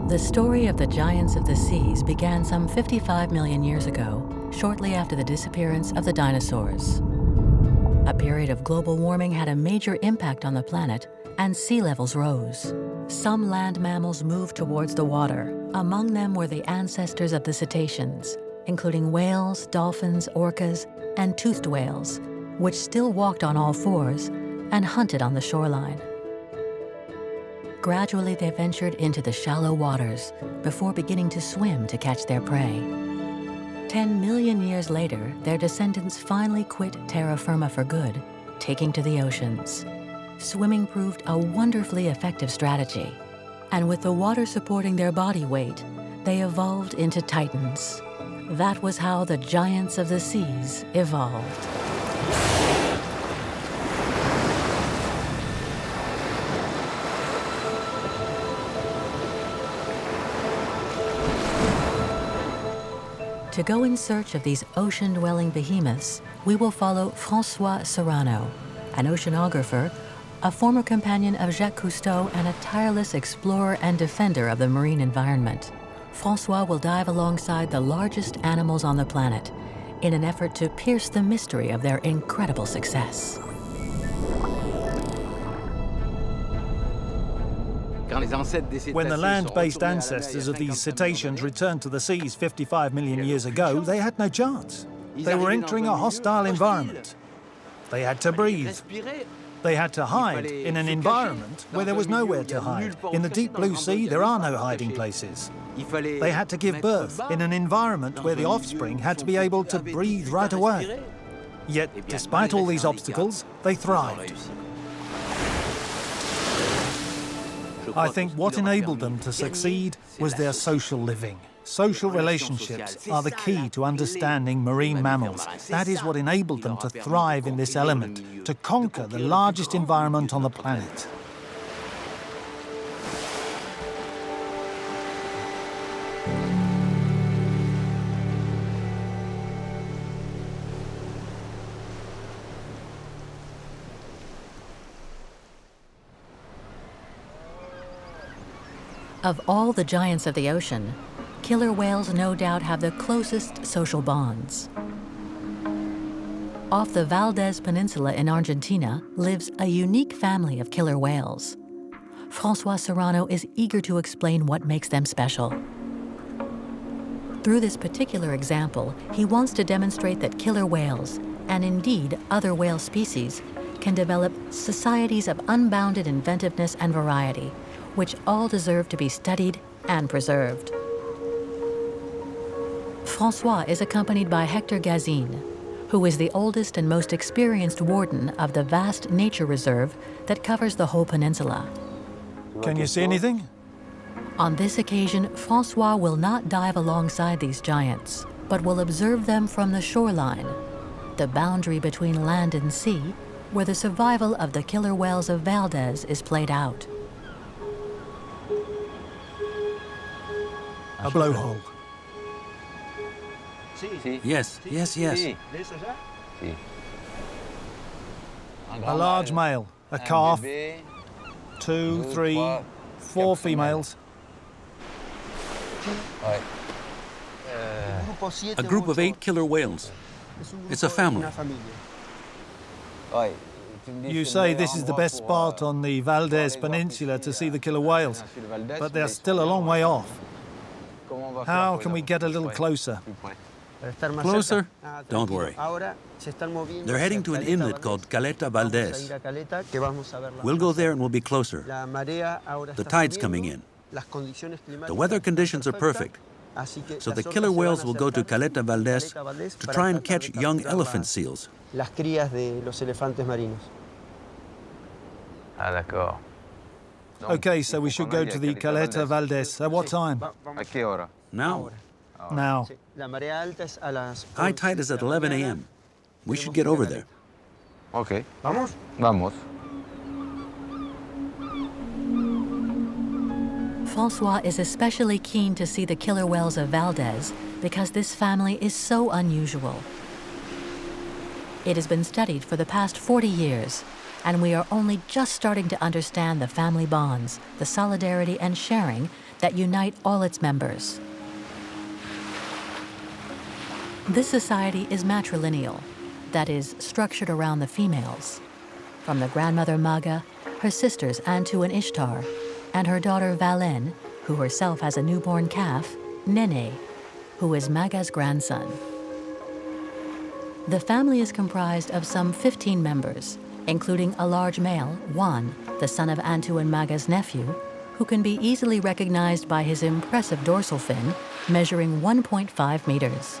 The story of the giants of the seas began some 55 million years ago, shortly after the disappearance of the dinosaurs. A period of global warming had a major impact on the planet, and sea levels rose. Some land mammals moved towards the water. Among them were the ancestors of the cetaceans, including whales, dolphins, orcas, and toothed whales, which still walked on all fours and hunted on the shoreline. Gradually, they ventured into the shallow waters before beginning to swim to catch their prey. 10 million years later, their descendants finally quit terra firma for good, taking to the oceans. Swimming proved a wonderfully effective strategy, and with the water supporting their body weight, they evolved into titans. That was how the giants of the seas evolved. To go in search of these ocean-dwelling behemoths, we will follow François Serrano, an oceanographer, a former companion of Jacques Cousteau, and a tireless explorer and defender of the marine environment. François will dive alongside the largest animals on the planet in an effort to pierce the mystery of their incredible success. When the land-based ancestors of these cetaceans returned to the seas 55 million years ago, they had no chance. They were entering a hostile environment. They had to breathe. They had to hide in an environment where there was nowhere to hide. In the deep blue sea, there are no hiding places. They had to give birth in an environment where the offspring had to be able to breathe right away. Yet, despite all these obstacles, they thrived. I think what enabled them to succeed was their social living. Social relationships are the key to understanding marine mammals. That is what enabled them to thrive in this element, to conquer the largest environment on the planet. Of all the giants of the ocean, killer whales no doubt have the closest social bonds. Off the Valdez Peninsula in Argentina lives a unique family of killer whales. François Serrano is eager to explain what makes them special. Through this particular example, he wants to demonstrate that killer whales, and indeed other whale species, can develop societies of unbounded inventiveness and variety, which all deserve to be studied and preserved. François is accompanied by Hector Gazin, who is the oldest and most experienced warden of the vast nature reserve that covers the whole peninsula. Can you see anything? On this occasion, François will not dive alongside these giants, but will observe them from the shoreline, the boundary between land and sea, where the survival of the killer whales of Valdez is played out. A blowhole. Yes. A large male, a calf, 2, 3, 4 females. A group of 8 killer whales. It's a family. You say this is the best spot on the Valdez Peninsula to see the killer whales, but they're still a long way off. How can we get a little closer? Closer? Don't worry. They're heading to an inlet called Caleta Valdez. We'll go there and we'll be closer. The tide's coming in. The weather conditions are perfect. So the killer whales will go to Caleta Valdez to try and catch young elephant seals. Okay, so we should go to the Caleta Valdez. At what time? Now? Now. High tide is at 11 a.m. We should get over there. Okay. Vamos. François is especially keen to see the killer whales of Valdez because this family is so unusual. It has been studied for the past 40 years, and we are only just starting to understand the family bonds, the solidarity and sharing that unite all its members. This society is matrilineal, that is, structured around the females. From the grandmother Maga, her sisters Antu and Ishtar, and her daughter Valen, who herself has a newborn calf, Nene, who is Maga's grandson. The family is comprised of some 15 members, including a large male, Juan, the son of Antu and Maga's nephew, who can be easily recognized by his impressive dorsal fin, measuring 1.5 meters.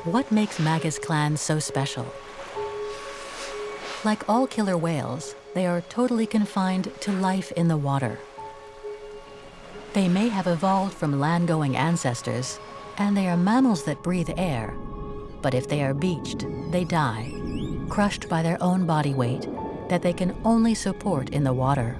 What makes Maga's clan so special? Like all killer whales, they are totally confined to life in the water. They may have evolved from land-going ancestors, and they are mammals that breathe air. But if they are beached, they die, crushed by their own body weight that they can only support in the water.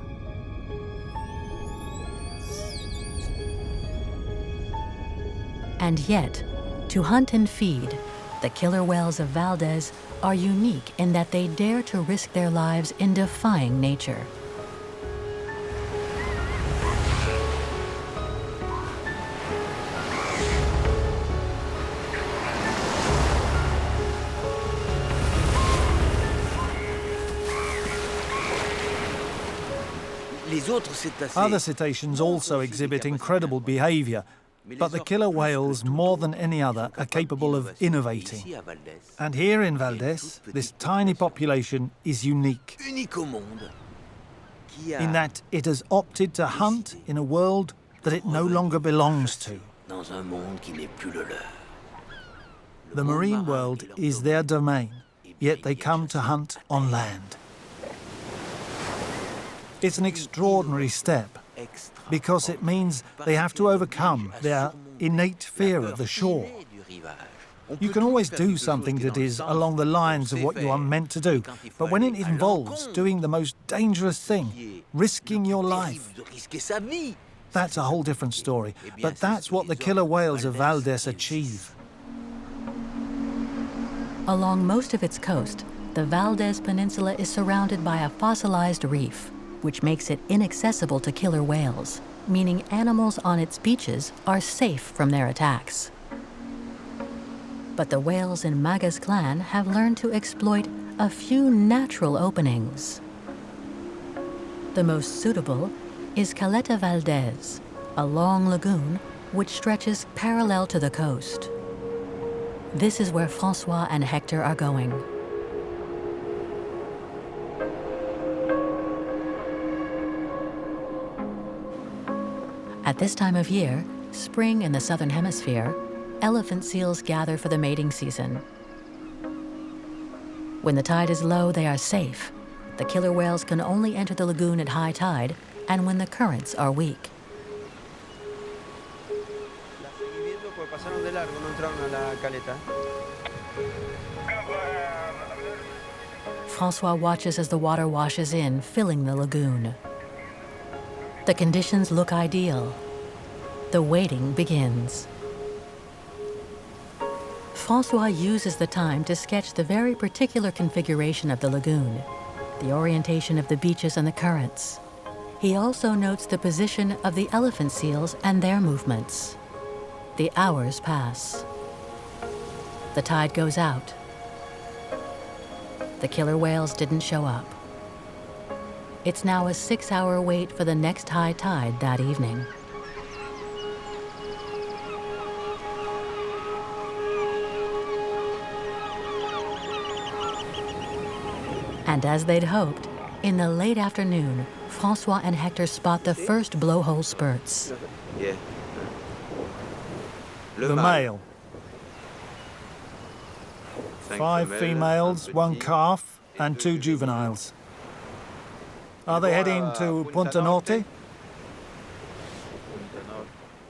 And yet, to hunt and feed, the killer whales of Valdez are unique in that they dare to risk their lives in defying nature. Other cetaceans also exhibit incredible behavior, but the killer whales, more than any other, are capable of innovating. And here in Valdez, this tiny population is unique in that it has opted to hunt in a world that it no longer belongs to. The marine world is their domain, yet they come to hunt on land. It's an extraordinary step, because it means they have to overcome their innate fear of the shore. You can always do something that is along the lines of what you are meant to do, but when it involves doing the most dangerous thing, risking your life, that's a whole different story. But that's what the killer whales of Valdez achieve. Along most of its coast, the Valdez Peninsula is surrounded by a fossilized reef, which makes it inaccessible to killer whales, meaning animals on its beaches are safe from their attacks. But the whales in Maga's clan have learned to exploit a few natural openings. The most suitable is Caleta Valdez, a long lagoon which stretches parallel to the coast. This is where Francois and Hector are going. At this time of year, spring in the southern hemisphere, elephant seals gather for the mating season. When the tide is low, they are safe. The killer whales can only enter the lagoon at high tide and when the currents are weak. Francois watches as the water washes in, filling the lagoon. The conditions look ideal. The waiting begins. Francois uses the time to sketch the very particular configuration of the lagoon, the orientation of the beaches and the currents. He also notes the position of the elephant seals and their movements. The hours pass. The tide goes out. The killer whales didn't show up. It's now a 6-hour wait for the next high tide that evening. And as they'd hoped, in the late afternoon, Francois and Hector spot the first blowhole spurts. The male. 5 females, 1 calf, and 2 juveniles. Are they heading to Punta Norte?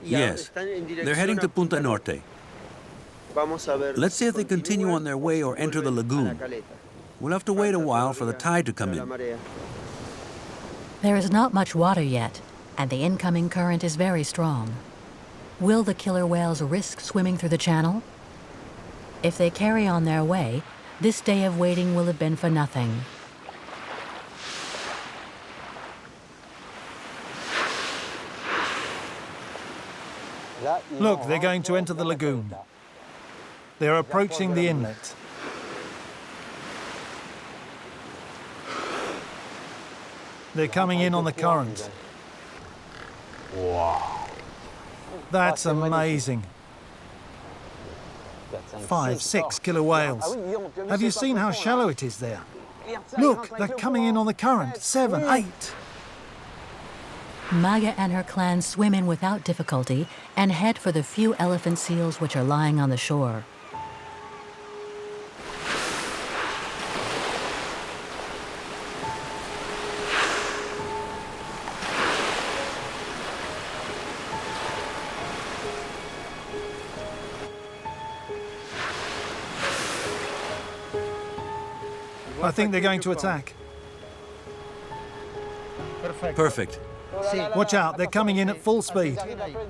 Yes, they're heading to Punta Norte. Let's see if they continue on their way or enter the lagoon. We'll have to wait a while for the tide to come in. There is not much water yet, and the incoming current is very strong. Will the killer whales risk swimming through the channel? If they carry on their way, this day of waiting will have been for nothing. Look, they're going to enter the lagoon. They're approaching the inlet. They're coming in on the current. Wow. That's amazing. 5, 6 killer whales. Have you seen how shallow it is there? Look, they're coming in on the current. 7, 8. Maga and her clan swim in without difficulty and head for the few elephant seals which are lying on the shore. I think they're going to attack. Perfect. Watch out, they're coming in at full speed.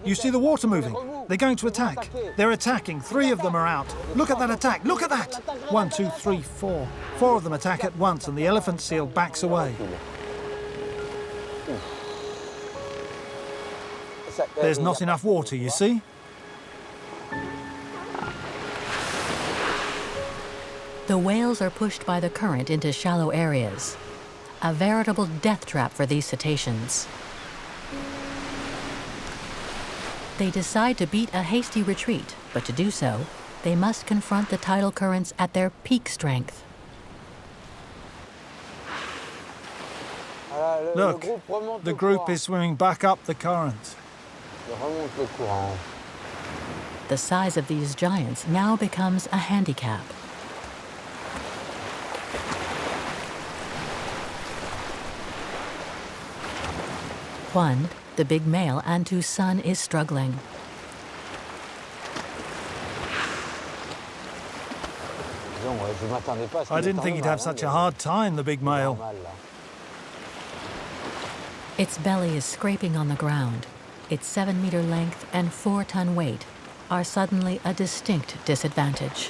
You see the water moving? They're going to attack. They're attacking. 3 of them are out. Look at that attack. Look at that. 1, 2, 3, 4. 4 of them attack at once and the elephant seal backs away. There's not enough water, you see? The whales are pushed by the current into shallow areas, a veritable death trap for these cetaceans. They decide to beat a hasty retreat, but to do so, they must confront the tidal currents at their peak strength. Look, the group is swimming back up the current. The size of these giants now becomes a handicap. Juan, the big male and whose son is struggling. I didn't think he'd have such a hard time, the big male. Its belly is scraping on the ground. Its 7-meter length and 4-ton weight are suddenly a distinct disadvantage.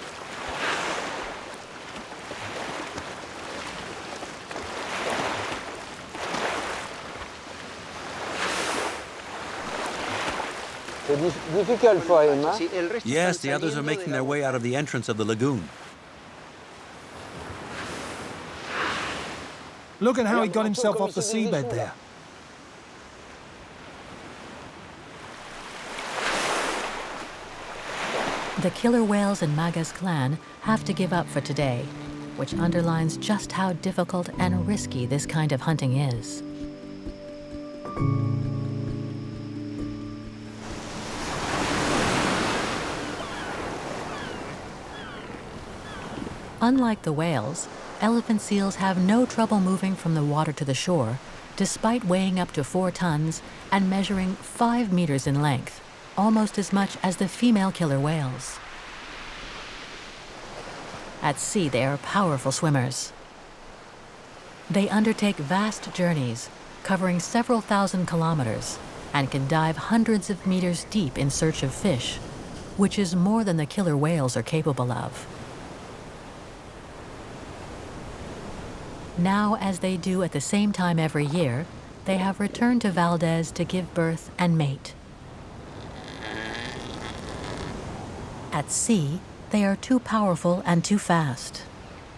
Yes, the others are making their way out of the entrance of the lagoon. Look at how he got himself off the seabed there. The killer whales in Maga's clan have to give up for today, which underlines just how difficult and risky this kind of hunting is. Unlike the whales, elephant seals have no trouble moving from the water to the shore, despite weighing up to 4 tons and measuring 5 meters in length, almost as much as the female killer whales. At sea, they are powerful swimmers. They undertake vast journeys, covering several thousand kilometers, and can dive hundreds of meters deep in search of fish, which is more than the killer whales are capable of. Now, as they do at the same time every year, they have returned to Valdez to give birth and mate. At sea, they are too powerful and too fast.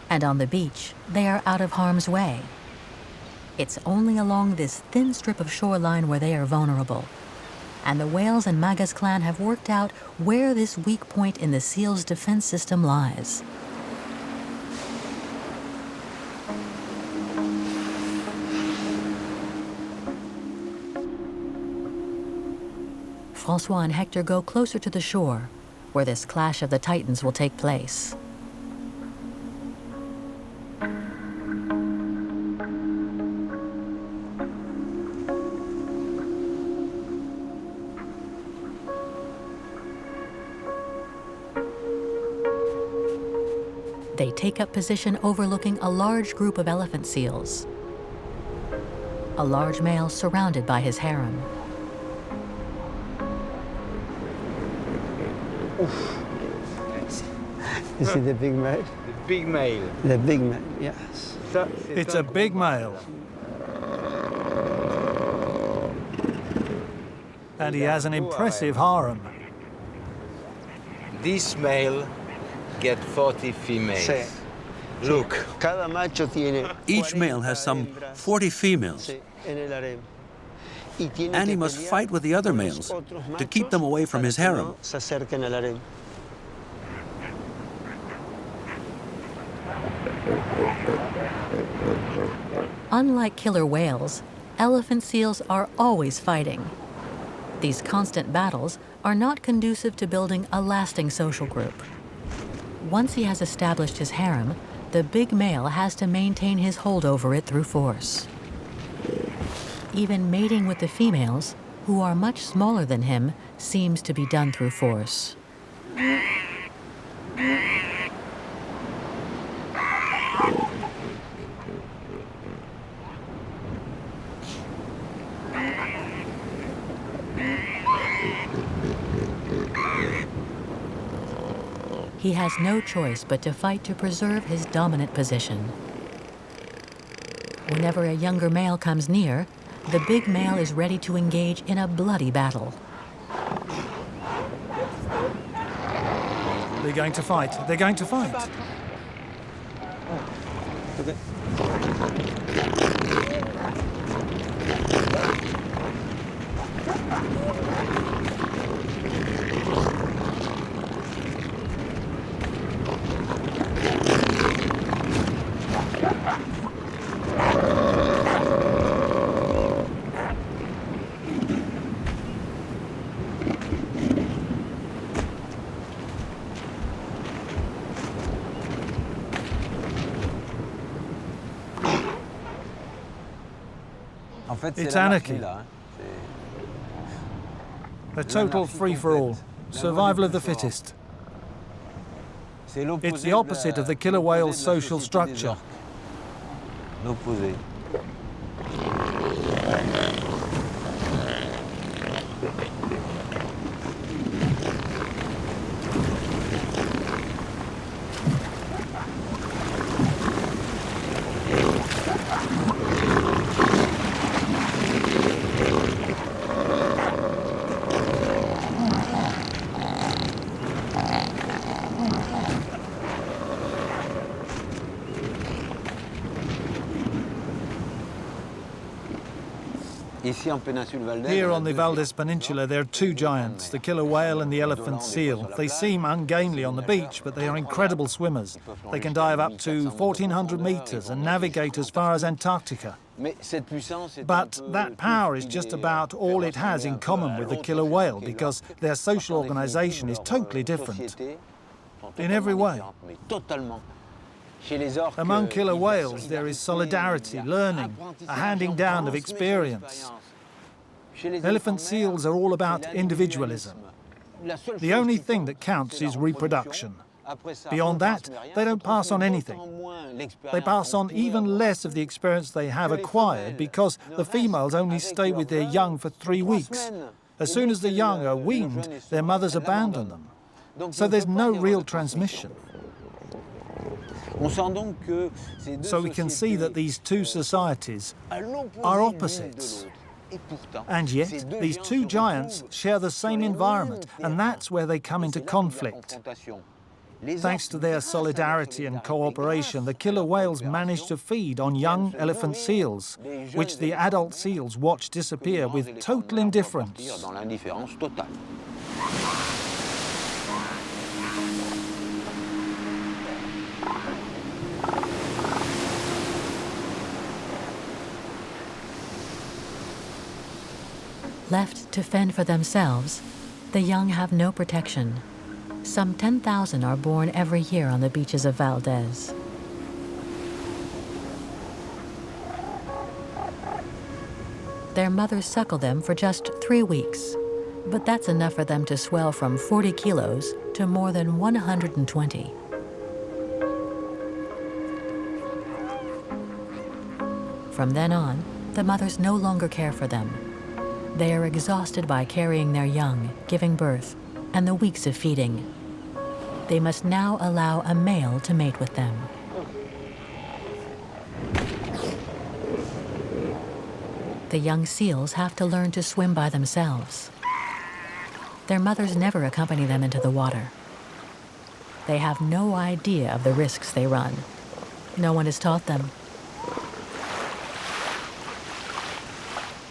And on the beach, they are out of harm's way. It's only along this thin strip of shoreline where they are vulnerable. And the whales in Maga's clan have worked out where this weak point in the seal's defense system lies. Francois and Hector go closer to the shore, where this clash of the titans will take place. They take up position overlooking a large group of elephant seals. A large male surrounded by his harem. Is it the big male? The big male. The big male, yes. It's a big male. And he has an impressive harem. This male get 40 females. Sí. Look. Cada macho tiene Each male has some 40 females, sí, en el harem. Y tiene and he que must pelear fight with the other con males los otros to keep them machos away from para his que harem. no se acerquen al harem. Unlike killer whales, elephant seals are always fighting. These constant battles are not conducive to building a lasting social group. Once he has established his harem, the big male has to maintain his hold over it through force. Even mating with the females, who are much smaller than him, seems to be done through force. He has no choice but to fight to preserve his dominant position. Whenever a younger male comes near, the big male is ready to engage in a bloody battle. They're going to fight. They're going to fight. Okay. It's anarchy. A total free-for-all. Survival of the fittest. It's the opposite of the killer whale's social structure. L'opposé. Here on the Valdez Peninsula, there are two giants, the killer whale and the elephant seal. They seem ungainly on the beach, but they are incredible swimmers. They can dive up to 1,400 meters and navigate as far as Antarctica. But that power is just about all it has in common with the killer whale, because their social organization is totally different in every way. Among killer whales, there is solidarity, learning, a handing down of experience. Elephant seals are all about individualism. The only thing that counts is reproduction. Beyond that, they don't pass on anything. They pass on even less of the experience they have acquired because the females only stay with their young for 3 weeks. As soon as the young are weaned, their mothers abandon them. So there's no real transmission. So we can see that these two societies are opposites. And yet, these two giants share the same environment, and that's where they come into conflict. Thanks to their solidarity and cooperation, the killer whales manage to feed on young elephant seals, which the adult seals watch disappear with total indifference. Left to fend for themselves, the young have no protection. Some 10,000 are born every year on the beaches of Valdez. Their mothers suckle them for just 3 weeks, but that's enough for them to swell from 40 kilos to more than 120. From then on, the mothers no longer care for them. They are exhausted by carrying their young, giving birth, and the weeks of feeding. They must now allow a male to mate with them. The young seals have to learn to swim by themselves. Their mothers never accompany them into the water. They have no idea of the risks they run. No one has taught them.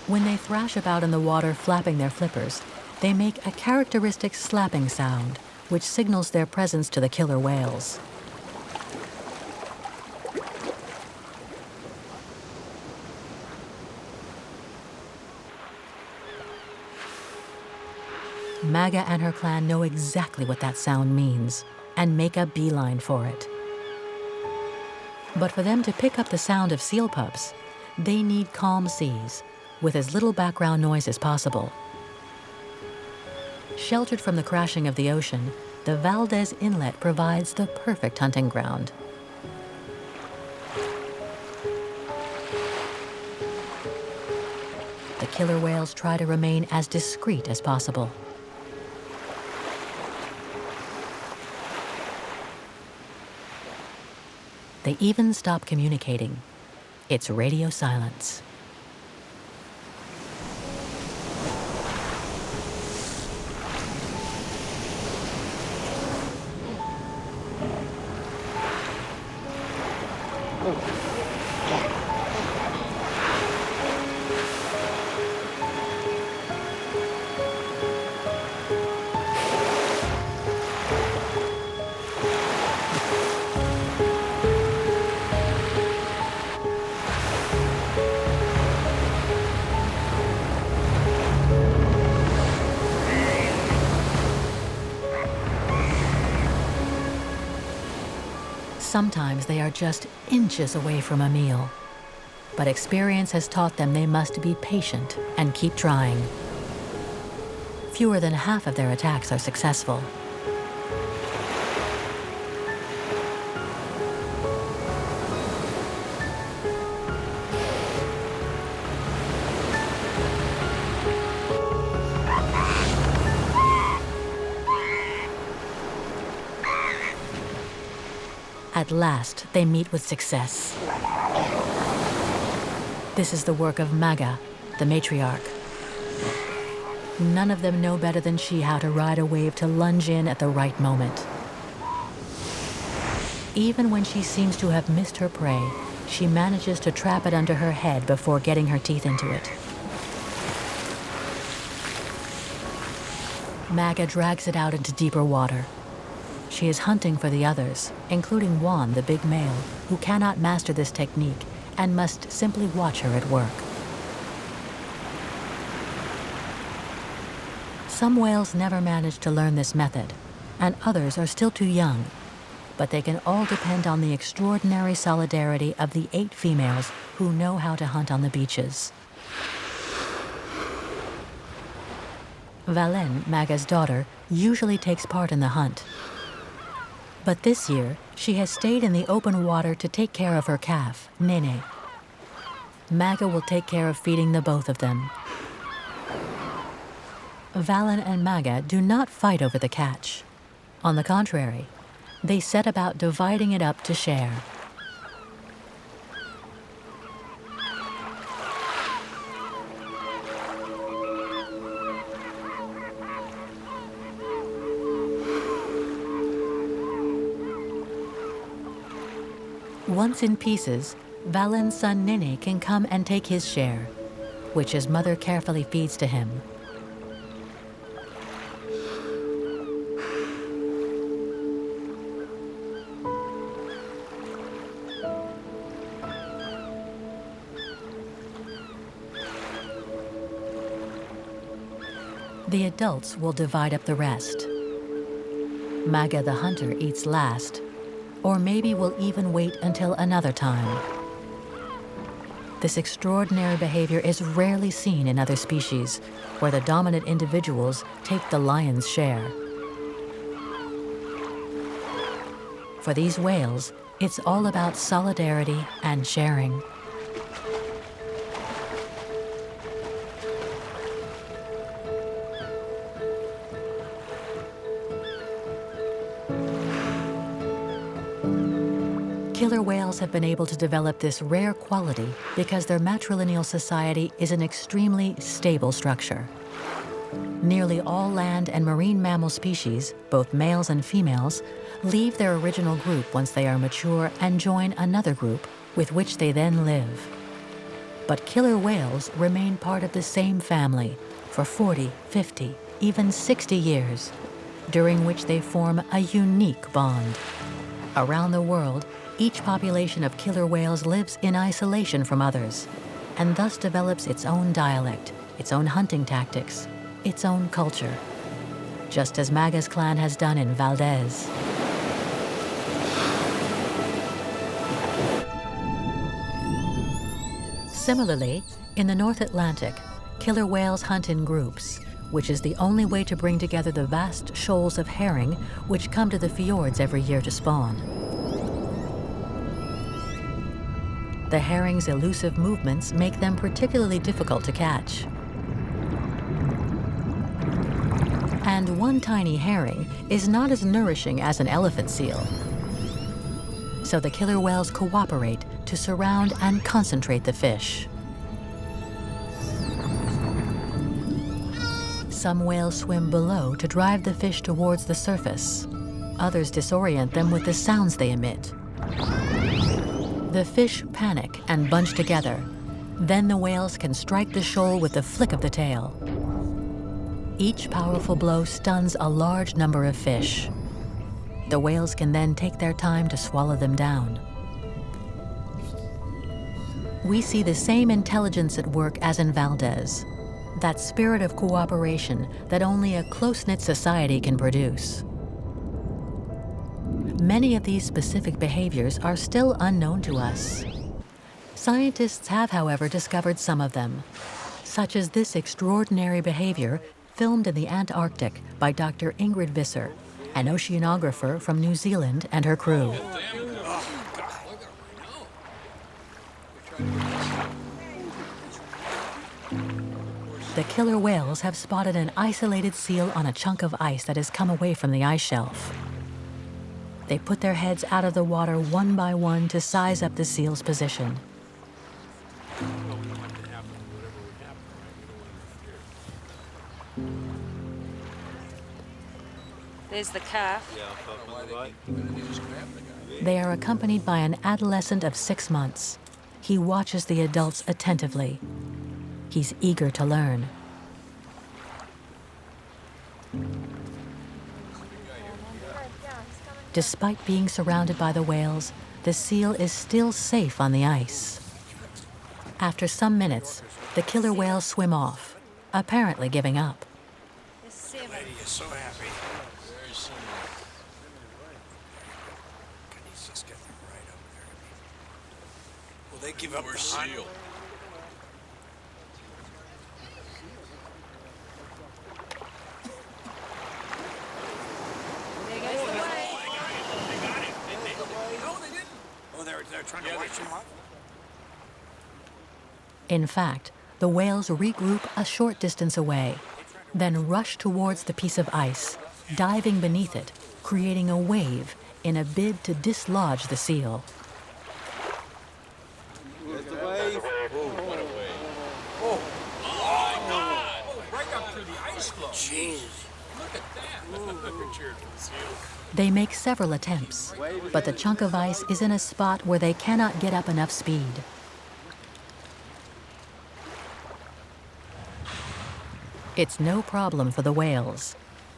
When they thrash about in the water flapping their flippers, they make a characteristic slapping sound, which signals their presence to the killer whales. Maga and her clan know exactly what that sound means and make a beeline for it. But for them to pick up the sound of seal pups, they need calm seas with as little background noise as possible. Sheltered from the crashing of the ocean, the Valdez Inlet provides the perfect hunting ground. The killer whales try to remain as discreet as possible. They even stop communicating. It's radio silence. Sometimes they are just inches away from a meal, but experience has taught them they must be patient and keep trying. Fewer than half of their attacks are successful. At last, they meet with success. This is the work of Maga, the matriarch. None of them know better than she how to ride a wave to lunge in at the right moment. Even when she seems to have missed her prey, she manages to trap it under her head before getting her teeth into it. Maga drags it out into deeper water. She is hunting for the others, including Juan, the big male, who cannot master this technique and must simply watch her at work. Some whales never manage to learn this method, and others are still too young, but they can all depend on the extraordinary solidarity of the 8 females who know how to hunt on the beaches. Valen, Maga's daughter, usually takes part in the hunt. But this year, she has stayed in the open water to take care of her calf, Nene. Maga will take care of feeding the both of them. Valen and Maga do not fight over the catch. On the contrary, they set about dividing it up to share. Once in pieces, Valen's son Nene can come and take his share, which his mother carefully feeds to him. The adults will divide up the rest. Maga the hunter eats last, or maybe will even wait until another time. This extraordinary behavior is rarely seen in other species, where the dominant individuals take the lion's share. For these whales, it's all about solidarity and sharing. Killer whales have been able to develop this rare quality because their matrilineal society is an extremely stable structure. Nearly all land and marine mammal species, both males and females, leave their original group once they are mature and join another group with which they then live. But killer whales remain part of the same family for 40, 50, even 60 years, during which they form a unique bond. Around the world, each population of killer whales lives in isolation from others, and thus develops its own dialect, its own hunting tactics, its own culture, just as Maga's clan has done in Valdez. Similarly, in the North Atlantic, killer whales hunt in groups, which is the only way to bring together the vast shoals of herring which come to the fjords every year to spawn. The herring's elusive movements make them particularly difficult to catch. And one tiny herring is not as nourishing as an elephant seal. So the killer whales cooperate to surround and concentrate the fish. Some whales swim below to drive the fish towards the surface. Others disorient them with the sounds they emit. The fish panic and bunch together. Then the whales can strike the shoal with the flick of the tail. Each powerful blow stuns a large number of fish. The whales can then take their time to swallow them down. We see the same intelligence at work as in Valdez, that spirit of cooperation that only a close-knit society can produce. Many of these specific behaviors are still unknown to us. Scientists have, however, discovered some of them, such as this extraordinary behavior filmed in the Antarctic by Dr. Ingrid Visser, an oceanographer from New Zealand, and her crew. The killer whales have spotted an isolated seal on a chunk of ice that has come away from the ice shelf. They put their heads out of the water one by one to size up the seal's position. There's the calf. They are accompanied by an adolescent of 6 months. He watches the adults attentively. He's eager to learn. Despite being surrounded by the whales, the seal is still safe on the ice. After some minutes, the killer whales swim off, apparently giving up. This lady is so happy. Very similar. Can you just get them right up there? Will they give up the seal? They're trying to wash him off? In fact, the whales regroup a short distance away, then rush towards the piece of ice, diving beneath it, creating a wave in a bid to dislodge the seal. There's the wave. What a wave. Oh, my God! Oh, right up through the ice floe. Jeez. Look at that. Look at your seal. They make several attempts, but the chunk of ice is in a spot where they cannot get up enough speed. It's no problem for the whales.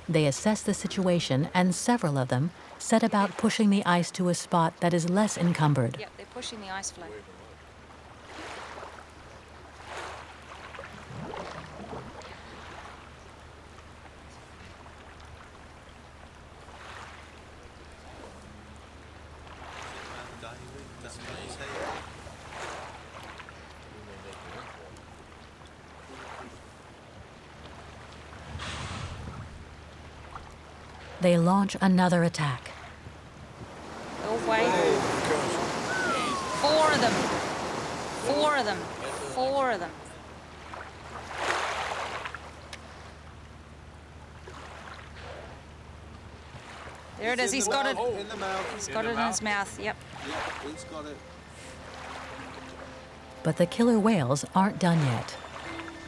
They assess the situation, and several of them set about pushing the ice to a spot that is less encumbered. Yep, they're pushing the ice floe. They launch another attack. Oh, wait. 4 of them. 4 of them. 4 of them. There it is. He's got it. In the mouth. He's got it in his mouth. Yep. Yeah, he's got it. But the killer whales aren't done yet.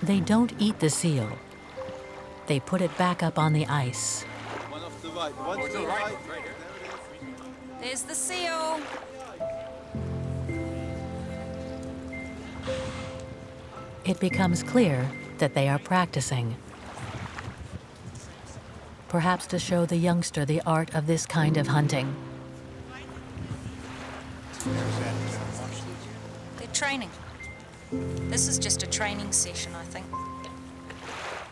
They don't eat the seal. They put it back up on the ice. One off the right. One to the right. There's the seal. It becomes clear that they are practicing. Perhaps to show the youngster the art of this kind of hunting. They're training. This is just a training session, I think.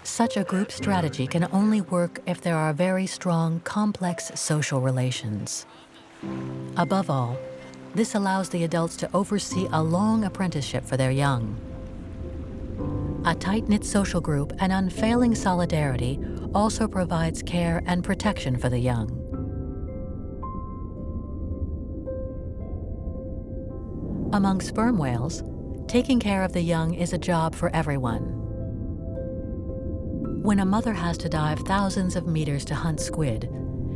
Such a group strategy can only work if there are very strong, complex social relations. Above all, this allows the adults to oversee a long apprenticeship for their young. A tight-knit social group and unfailing solidarity also provides care and protection for the young. Among sperm whales, taking care of the young is a job for everyone. When a mother has to dive thousands of meters to hunt squid,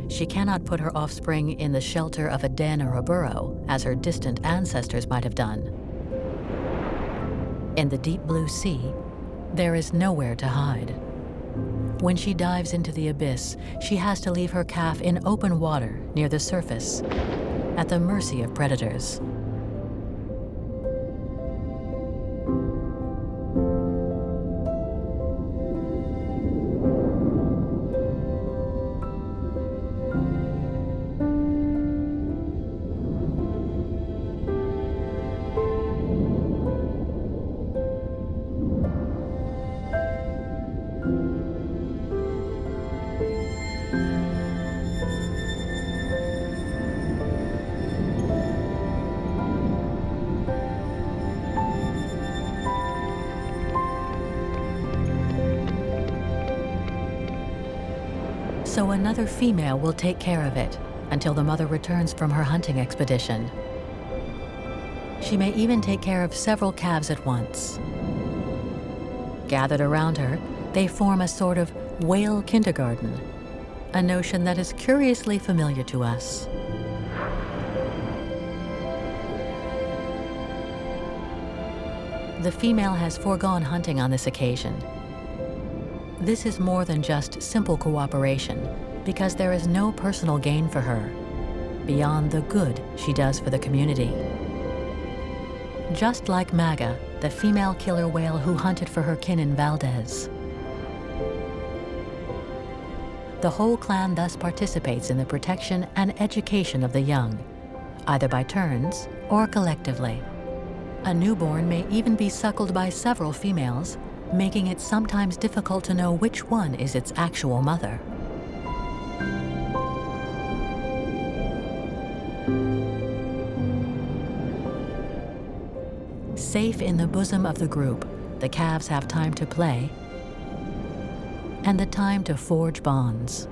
she cannot put her offspring in the shelter of a den or a burrow, as her distant ancestors might have done. In the deep blue sea, there is nowhere to hide. When she dives into the abyss, she has to leave her calf in open water near the surface, at the mercy of predators. So another female will take care of it until the mother returns from her hunting expedition. She may even take care of several calves at once. Gathered around her, they form a sort of whale kindergarten, a notion that is curiously familiar to us. The female has foregone hunting on this occasion. This is more than just simple cooperation, because there is no personal gain for her, beyond the good she does for the community. Just like Maga, the female killer whale who hunted for her kin in Valdez. The whole clan thus participates in the protection and education of the young, either by turns or collectively. A newborn may even be suckled by several females, making it sometimes difficult to know which one is its actual mother. Safe in the bosom of the group, the calves have time to play and the time to forge bonds.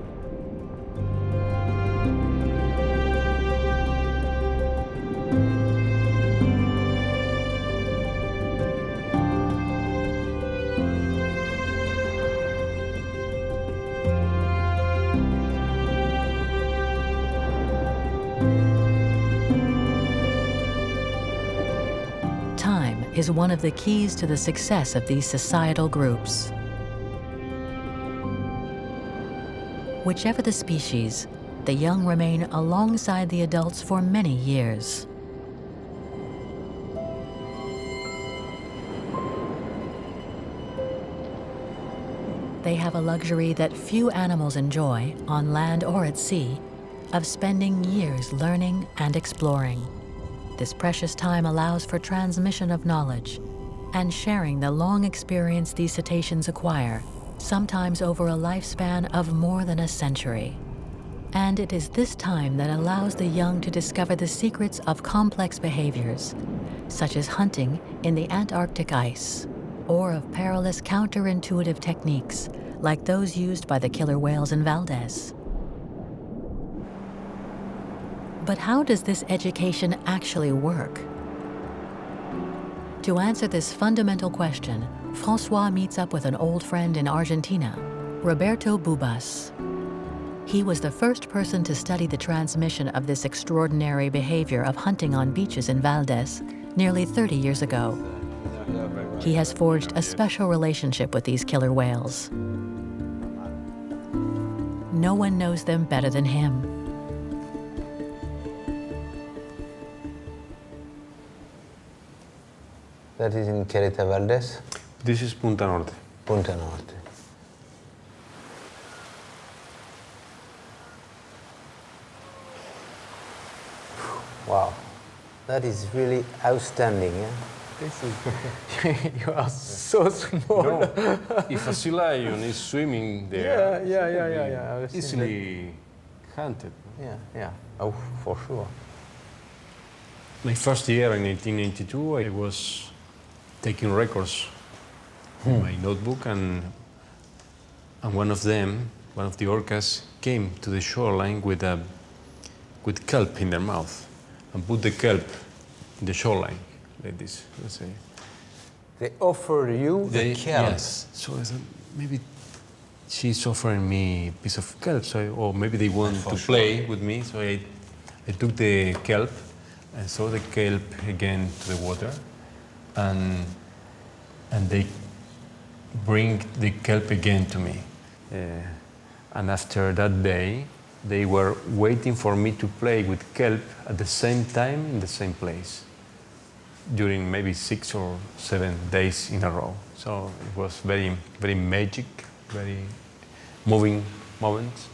Time is one of the keys to the success of these societal groups. Whichever the species, the young remain alongside the adults for many years. They have a luxury that few animals enjoy, on land or at sea, of spending years learning and exploring. This precious time allows for transmission of knowledge and sharing the long experience these cetaceans acquire, sometimes over a lifespan of more than a century. And it is this time that allows the young to discover the secrets of complex behaviors, such as hunting in the Antarctic ice, or of perilous counterintuitive techniques like those used by the killer whales in Valdez. But how does this education actually work? To answer this fundamental question, François meets up with an old friend in Argentina, Roberto Bubas. He was the first person to study the transmission of this extraordinary behavior of hunting on beaches in Valdez nearly 30 years ago. He has forged a special relationship with these killer whales. No one knows them better than him. That is in Caleta Valdez? This is Punta Norte. Punta Norte. Wow, that is really outstanding. Eh? You are so small. No, if a sea lion is swimming there, yeah. easily hunted. Yeah. Oh, for sure. My first year in 1892, I was taking records in my notebook, and one of the orcas, came to the shoreline with kelp in their mouth and put the kelp in the shoreline, like this, let's say. They offer you the kelp? Yes. So I thought, maybe she's offering me a piece of kelp, or maybe they want to play with me. So I took the kelp and threw the kelp again to the water, and they bring the kelp again to me. And after that day, they were waiting for me to play with kelp at the same time in the same place during maybe 6 or 7 days in a row. So it was very, very magic, very moving moments.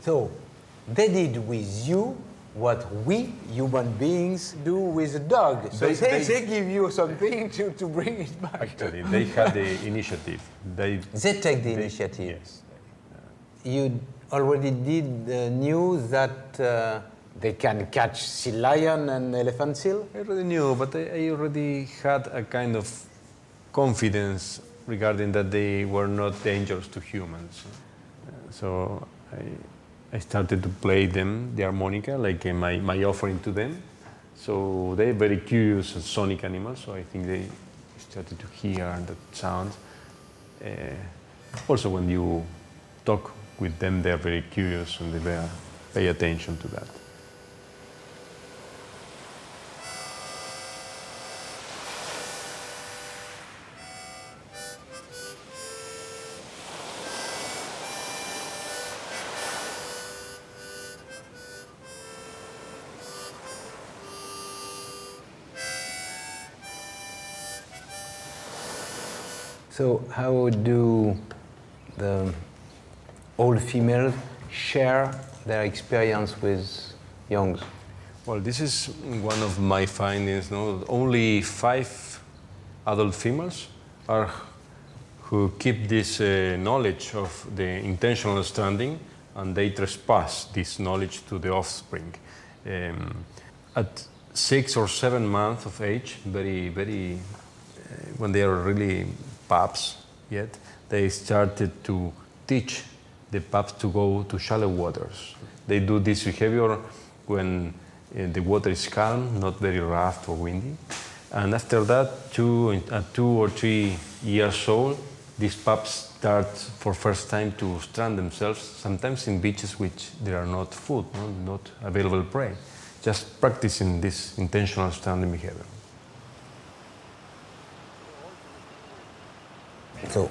So they did with you what we human beings do with a dog. So they give you something to bring it back. Actually, they had the initiative. They take the initiative. Yes. You already knew that they can catch sea lion and elephant seal? I already knew, but I already had a kind of confidence regarding that they were not dangerous to humans. So I started to play them, the harmonica, like my offering to them. So they're very curious and sonic animals, so I think they started to hear that sound. Also, when you talk with them, they're very curious and they pay attention to that. So how do the old females share their experience with youngs? Well, this is one of my findings. No? Only 5 adult females are who keep this knowledge of the intentional stranding, and they trespass this knowledge to the offspring. At 6 or 7 months of age, when they are really pups yet, they started to teach the pups to go to shallow waters. They do this behavior when the water is calm, not very rough or windy. And after that, at 2 or 3 years old, these pups start for first time to strand themselves, sometimes in beaches which there are not food, not available prey, just practicing this intentional stranding behavior. So,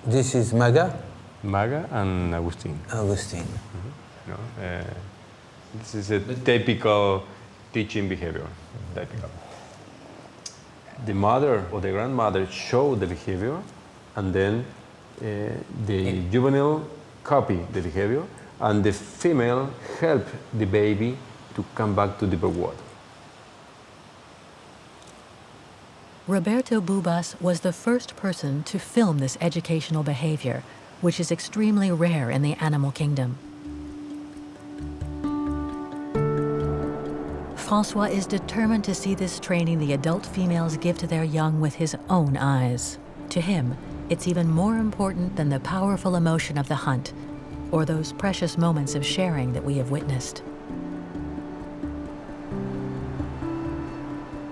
this is Maga? Maga and Agustin. Agustin. Mm-hmm. This is a typical teaching behavior. Typical. The mother or the grandmother show the behavior, and then the juvenile copy the behavior, and the female help the baby to come back to deeper water. Roberto Bubas was the first person to film this educational behavior, which is extremely rare in the animal kingdom. Francois is determined to see this training the adult females give to their young with his own eyes. To him, it's even more important than the powerful emotion of the hunt or those precious moments of sharing that we have witnessed.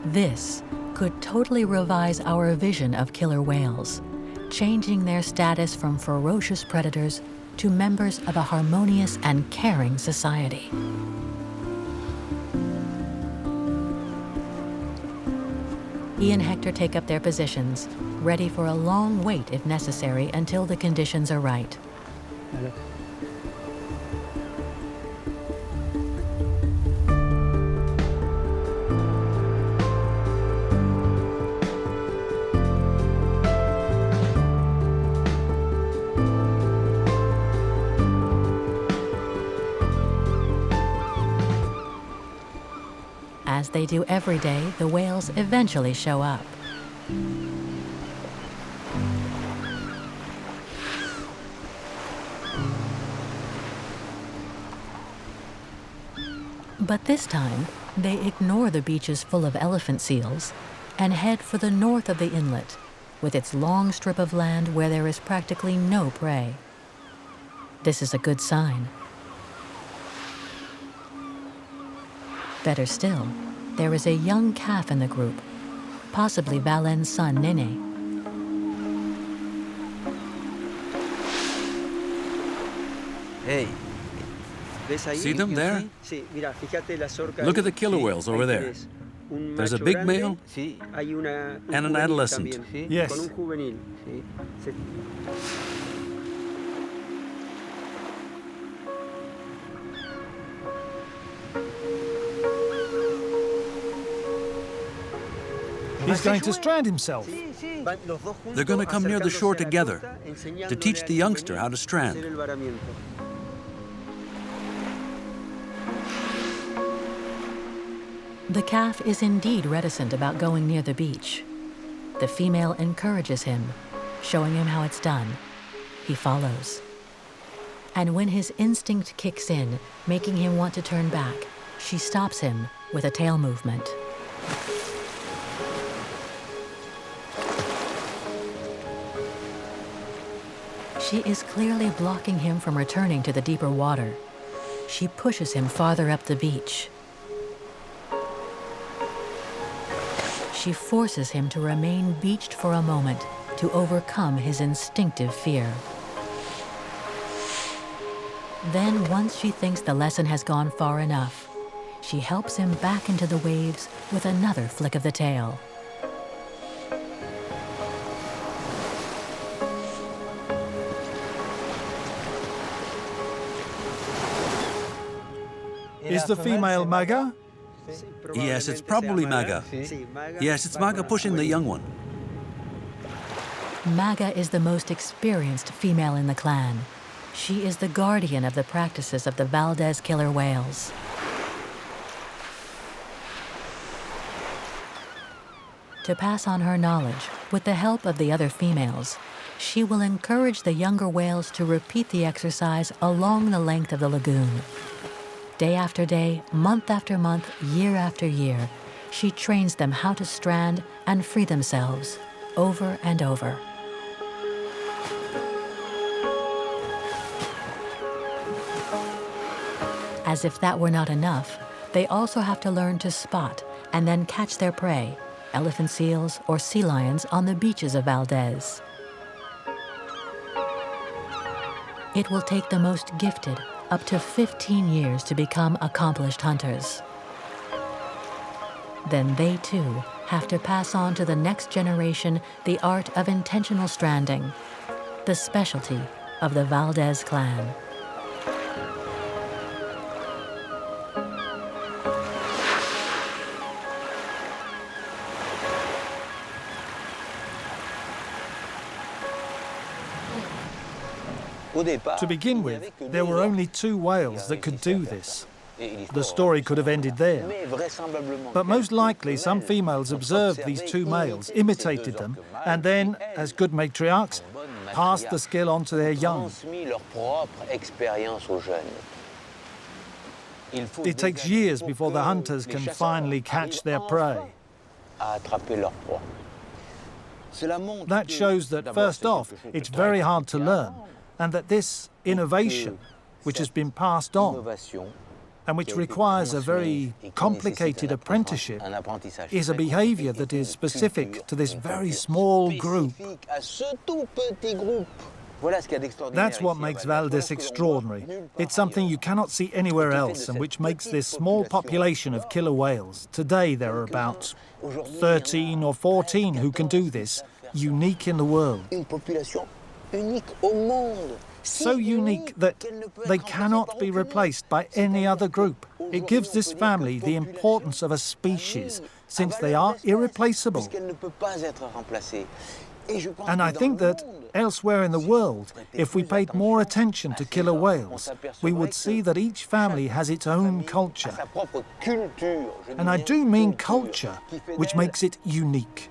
This could totally revise our vision of killer whales, changing their status from ferocious predators to members of a harmonious and caring society. He and Hector take up their positions, ready for a long wait if necessary until the conditions are right. As they do every day, the whales eventually show up. But this time, they ignore the beaches full of elephant seals and head for the north of the inlet, with its long strip of land where there is practically no prey. This is a good sign. Better still, there is a young calf in the group, possibly Valen's son, Nene. Hey. See them there? Look at the killer whales over there. There's a big male and an adolescent. Yes. He's going to strand himself. They're going to come near the shore together to teach the youngster how to strand. The calf is indeed reticent about going near the beach. The female encourages him, showing him how it's done. He follows. And when his instinct kicks in, making him want to turn back, she stops him with a tail movement. She is clearly blocking him from returning to the deeper water. She pushes him farther up the beach. She forces him to remain beached for a moment to overcome his instinctive fear. Then, once she thinks the lesson has gone far enough, she helps him back into the waves with another flick of the tail. Is the female Maga? Yes, it's probably Maga. Yes, it's Maga pushing the young one. Maga is the most experienced female in the clan. She is the guardian of the practices of the Valdez killer whales. To pass on her knowledge, with the help of the other females, she will encourage the younger whales to repeat the exercise along the length of the lagoon. Day after day, month after month, year after year, she trains them how to strand and free themselves, over and over. As if that were not enough, they also have to learn to spot and then catch their prey, elephant seals or sea lions, on the beaches of Valdez. It will take the most gifted up to 15 years to become accomplished hunters. Then they too have to pass on to the next generation the art of intentional stranding, the specialty of the Valdez clan. To begin with, there were only 2 whales that could do this. The story could have ended there. But most likely, some females observed these 2 males, imitated them, and then, as good matriarchs, passed the skill on to their young. It takes years before the hunters can finally catch their prey. That shows that, first off, it's very hard to learn, and that this innovation, which has been passed on, and which requires a very complicated apprenticeship, is a behavior that is specific to this very small group. That's what makes Valdez extraordinary. It's something you cannot see anywhere else, and which makes this small population of killer whales, today there are about 13 or 14 who can do this, unique in the world. So unique that they cannot be replaced by any other group. It gives this family the importance of a species, since they are irreplaceable. And I think that elsewhere in the world, if we paid more attention to killer whales, we would see that each family has its own culture. And I do mean culture, which makes it unique.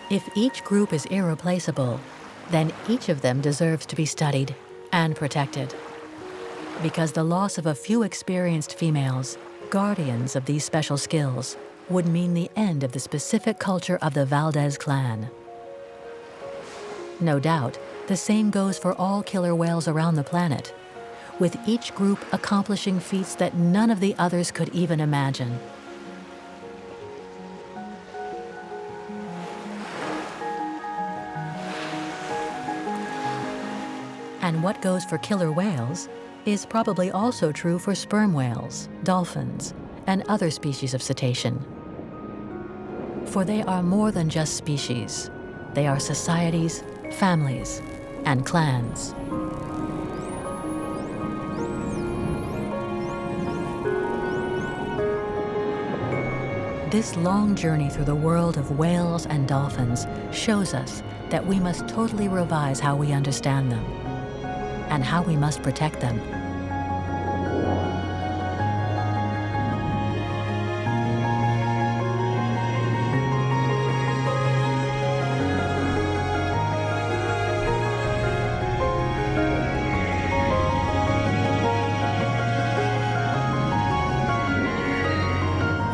If each group is irreplaceable, then each of them deserves to be studied and protected. Because the loss of a few experienced females, guardians of these special skills, would mean the end of the specific culture of the Valdez clan. No doubt, the same goes for all killer whales around the planet, with each group accomplishing feats that none of the others could even imagine. And what goes for killer whales is probably also true for sperm whales, dolphins, and other species of cetacean. For they are more than just species. They are societies, families, and clans. This long journey through the world of whales and dolphins shows us that we must totally revise how we understand them and how we must protect them.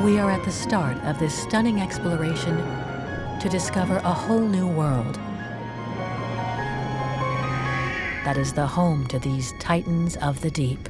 We are at the start of this stunning exploration to discover a whole new world that is the home to these titans of the deep.